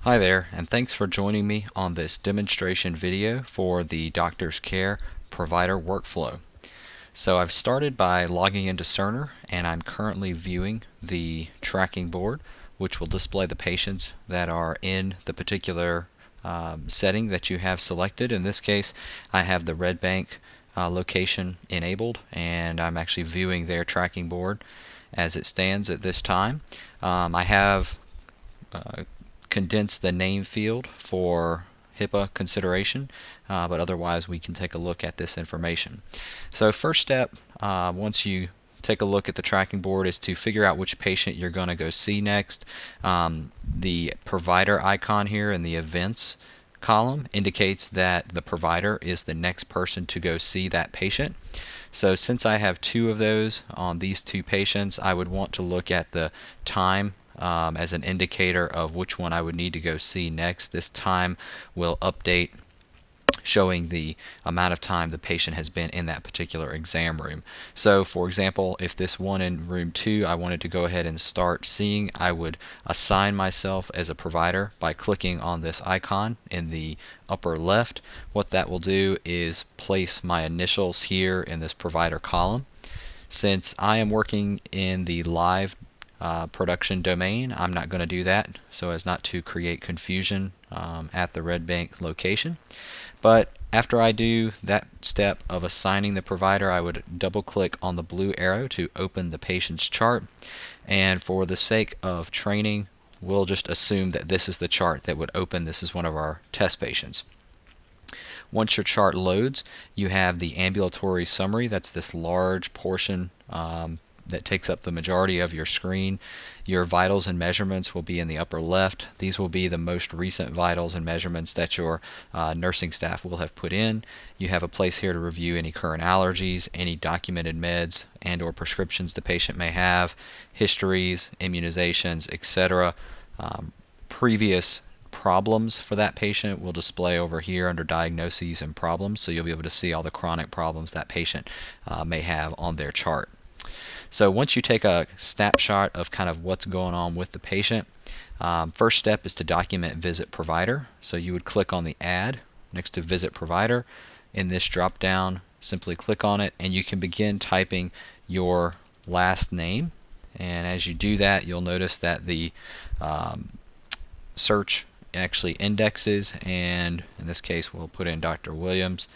Hi there, and thanks for joining me on this demonstration video for the Doctor's Care Provider Workflow. So I've started by logging into Cerner, and I'm currently viewing the tracking board, which will display the patients that are in the particular setting that you have selected. In this case, I have the Red Bank location enabled, and I'm actually viewing their tracking board as it stands at this time. I have condense the name field for HIPAA consideration, but otherwise we can take a look at this information. So first step, once you take a look at the tracking board, is to figure out which patient you're going to go see next. The provider icon here in the events column indicates that the provider is the next person to go see that patient. So since I have two of those on these two patients, I would want to look at the time as an indicator of which one I would need to go see next. This time will update showing the amount of time the patient has been in that particular exam room. So for example, if this one in room 2 I wanted to go ahead and start seeing, I would assign myself as a provider by clicking on this icon in the upper left. What that will do is place my initials here in this provider column. Since I am working in the live production domain, I'm not going to do that so as not to create confusion at the Red Bank location. But after I do that step of assigning the provider, I would double click on the blue arrow to open the patient's chart. And for the sake of training, we'll just assume that this is the chart that would open. This is one of our test patients. Once your chart loads, you have the ambulatory summary. That's this large portion that takes up the majority of your screen. Your vitals and measurements will be in the upper left. These will be the most recent vitals and measurements that your nursing staff will have put in. You have a place here to review any current allergies, any documented meds and or prescriptions the patient may have, histories, immunizations, etc. Previous problems for that patient will display over here under diagnoses and problems, so you'll be able to see all the chronic problems that patient may have on their chart. So once you take a snapshot of kind of what's going on with the patient, first step is to document visit provider. So you would click on the add next to visit provider. In this drop down, simply click on it and you can begin typing your last name. And as you do that, you'll notice that the search actually indexes, and in this case we'll put in Dr. Williams.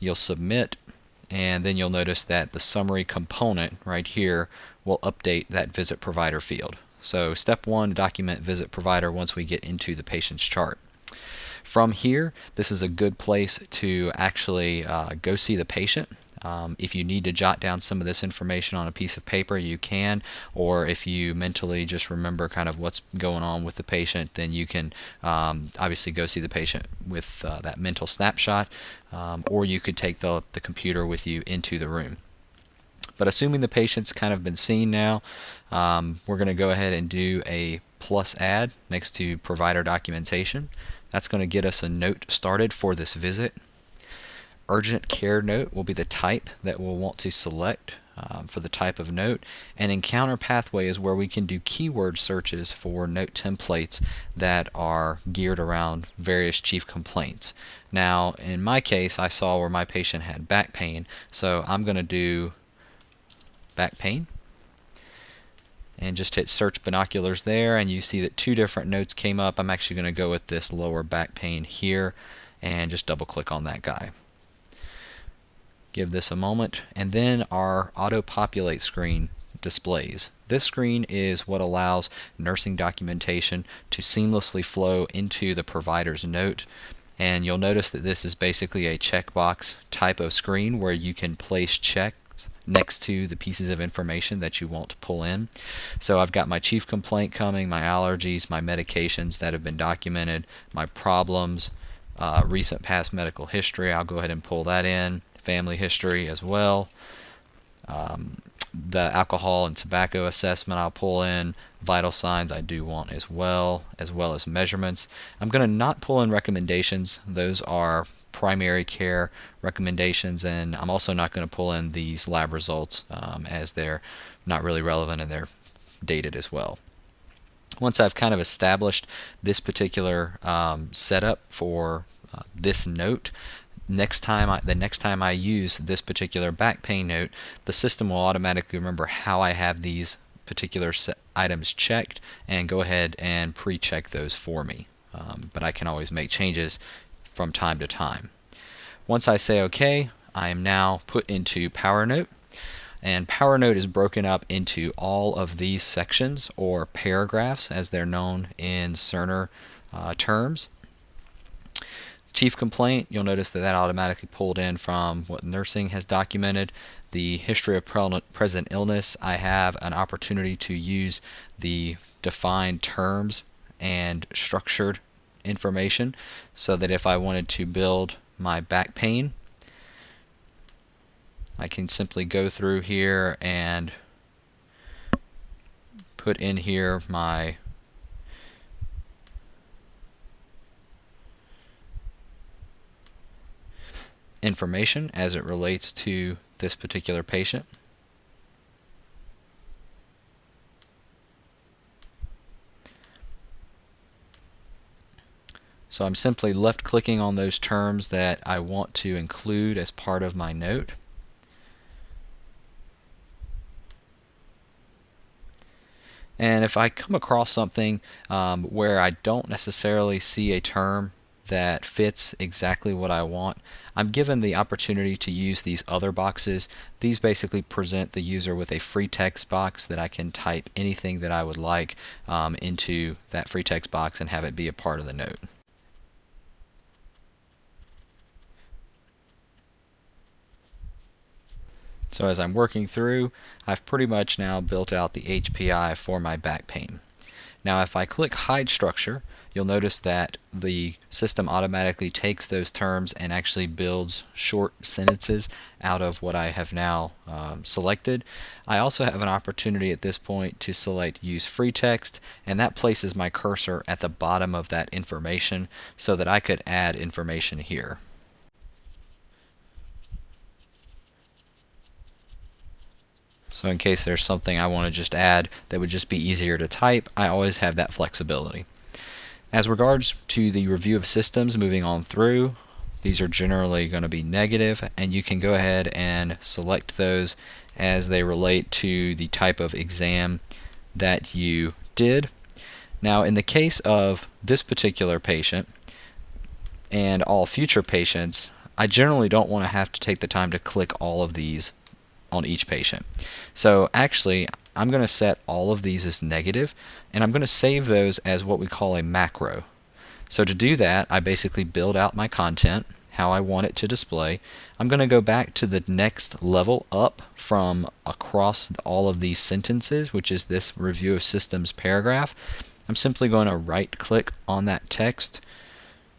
You'll submit, and then you'll notice that the summary component right here will update that visit provider field. So step 1, document visit provider once we get into the patient's chart. From here, this is a good place to actually go see the patient. If you need to jot down some of this information on a piece of paper, you can, or if you mentally just remember kind of what's going on with the patient, then you can obviously go see the patient with that mental snapshot, or you could take the computer with you into the room. But assuming the patient's kind of been seen now, we're going to go ahead and do a plus add next to provider documentation. That's going to get us a note started for this visit. Urgent care note will be the type that we'll want to select for the type of note, and encounter pathway is where we can do keyword searches for note templates that are geared around various chief complaints. Now in my case, I saw where my patient had back pain, so I'm going to do back pain and just hit search binoculars there, and you see that 2 different notes came up. I'm actually going to go with this lower back pain here and just double click on that guy. Give this a moment, and then our auto-populate screen displays. This screen is what allows nursing documentation to seamlessly flow into the provider's note, and you'll notice that this is basically a checkbox type of screen where you can place checks next to the pieces of information that you want to pull in. So I've got my chief complaint coming, my allergies, my medications that have been documented, my problems, recent past medical history. I'll go ahead and pull that in. Family history as well. The alcohol and tobacco assessment I'll pull in. Vital signs I do want as well as measurements. I'm going to not pull in recommendations. Those are primary care recommendations, and I'm also not going to pull in these lab results as they're not really relevant and they're dated as well. Once I've kind of established this particular setup for this note, the next time I use this particular back pain note, the system will automatically remember how I have these particular items checked and go ahead and pre-check those for me. But I can always make changes from time to time. Once I say OK, I am now put into Power Note. And Power Note is broken up into all of these sections, or paragraphs as they're known in Cerner terms. Chief complaint, you'll notice that automatically pulled in from what nursing has documented. The history of present illness, I have an opportunity to use the defined terms and structured information so that if I wanted to build my back pain, I can simply go through here and put in here my information as it relates to this particular patient. So I'm simply left clicking on those terms that I want to include as part of my note. And if I come across something where I don't necessarily see a term that fits exactly what I want, I'm given the opportunity to use these other boxes. These basically present the user with a free text box that I can type anything that I would like into that free text box and have it be a part of the note. So as I'm working through, I've pretty much now built out the HPI for my back pain. Now if I click Hide Structure, you'll notice that the system automatically takes those terms and actually builds short sentences out of what I have now selected. I also have an opportunity at this point to select Use Free Text, and that places my cursor at the bottom of that information so that I could add information here. So in case there's something I want to just add that would just be easier to type, I always have that flexibility. As regards to the review of systems moving on through, these are generally going to be negative, and you can go ahead and select those as they relate to the type of exam that you did. Now in the case of this particular patient and all future patients, I generally don't want to have to take the time to click all of these on each patient. So actually, I'm going to set all of these as negative, and I'm going to save those as what we call a macro. So to do that, I basically build out my content, how I want it to display. I'm going to go back to the next level up from across all of these sentences, which is this review of systems paragraph. I'm simply going to right click on that text,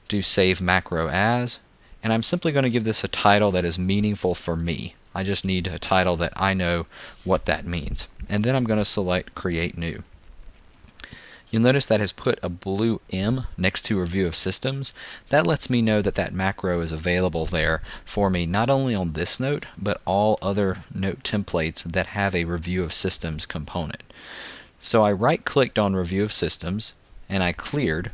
do Save Macro As, and I'm simply going to give this a title that is meaningful for me. I just need a title that I know what that means. And then I'm going to select Create New. You'll notice that has put a blue M next to Review of Systems. That lets me know that that macro is available there for me, not only on this note, but all other note templates that have a Review of Systems component. So I right-clicked on Review of Systems, and I cleared.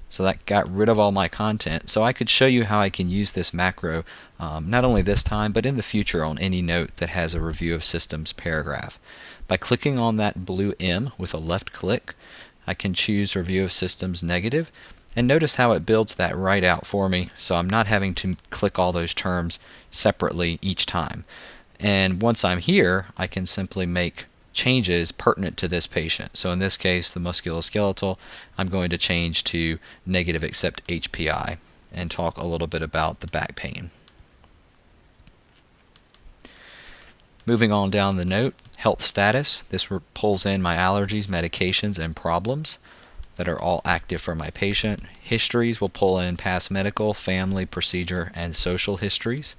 So that got rid of all my content. So I could show you how I can use this macro not only this time, but in the future on any note that has a review of systems paragraph. By clicking on that blue M with a left click, I can choose review of systems negative, and notice how it builds that right out for me, so I'm not having to click all those terms separately each time. And once I'm here, I can simply make changes pertinent to this patient. So in this case, the musculoskeletal, I'm going to change to negative except HPI and talk a little bit about the back pain. Moving on down the note, health status. This pulls in my allergies, medications, and problems that are all active for my patient. Histories will pull in past medical, family, procedure, and social histories.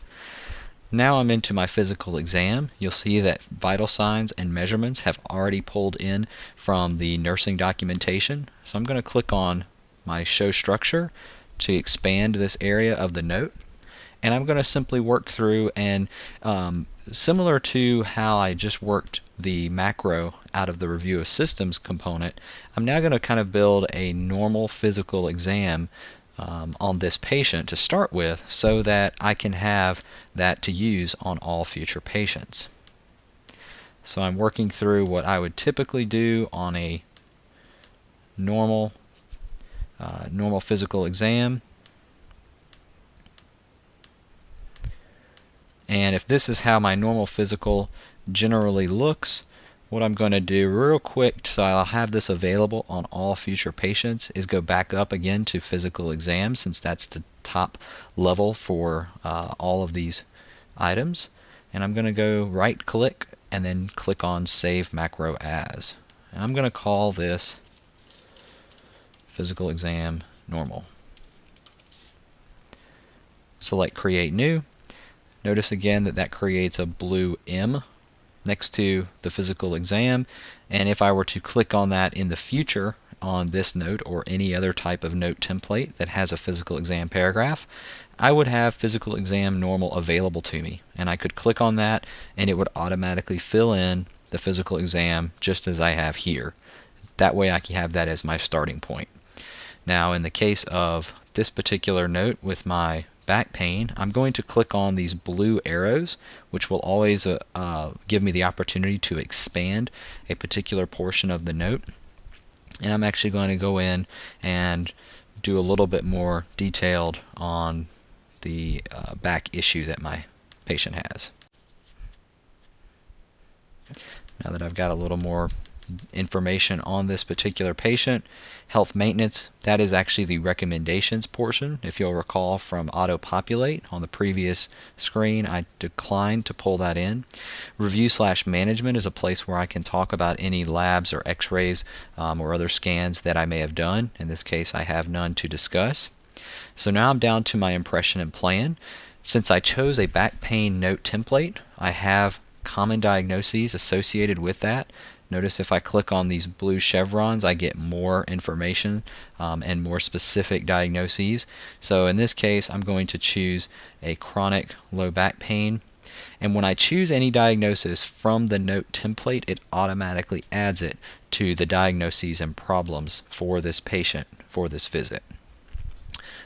Now I'm into my physical exam. You'll see that vital signs and measurements have already pulled in from the nursing documentation. So I'm going to click on my show structure to expand this area of the note. and I'm going to simply work through and similar to how I just worked the macro out of the review of systems component, I'm now going to kind of build a normal physical exam on this patient to start with so that I can have that to use on all future patients. So I'm working through what I would typically do on a normal physical exam. And if this is how my normal physical generally looks, what I'm going to do real quick so I'll have this available on all future patients is go back up again to physical exam, since that's the top level for all of these items. And I'm going to go right click and then click on Save Macro As. And I'm going to call this physical exam normal. Select Create New. Notice again that that creates a blue M next to the physical exam, and if I were to click on that in the future on this note or any other type of note template that has a physical exam paragraph, I would have physical exam normal available to me, and I could click on that and it would automatically fill in the physical exam just as I have here. That way I can have that as my starting point. Now in the case of this particular note with my back pain, I'm going to click on these blue arrows, which will always give me the opportunity to expand a particular portion of the note. And I'm actually going to go in and do a little bit more detailed on the back issue that my patient has. Now that I've got a little more information on this particular patient, health maintenance, that is actually the recommendations portion. If you'll recall from auto-populate on the previous screen, I declined to pull that in. Review/management is a place where I can talk about any labs or x-rays or other scans that I may have done. In this case, I have none to discuss. So now I'm down to my impression and plan. Since I chose a back pain note template, I have common diagnoses associated with that. Notice if I click on these blue chevrons, I get more information and more specific diagnoses. So in this case, I'm going to choose a chronic low back pain. And when I choose any diagnosis from the note template, it automatically adds it to the diagnoses and problems for this patient for this visit.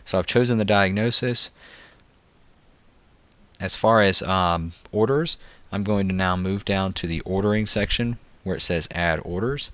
So I've chosen the diagnosis. As far as orders, I'm going to now move down to the ordering section where it says Add Orders.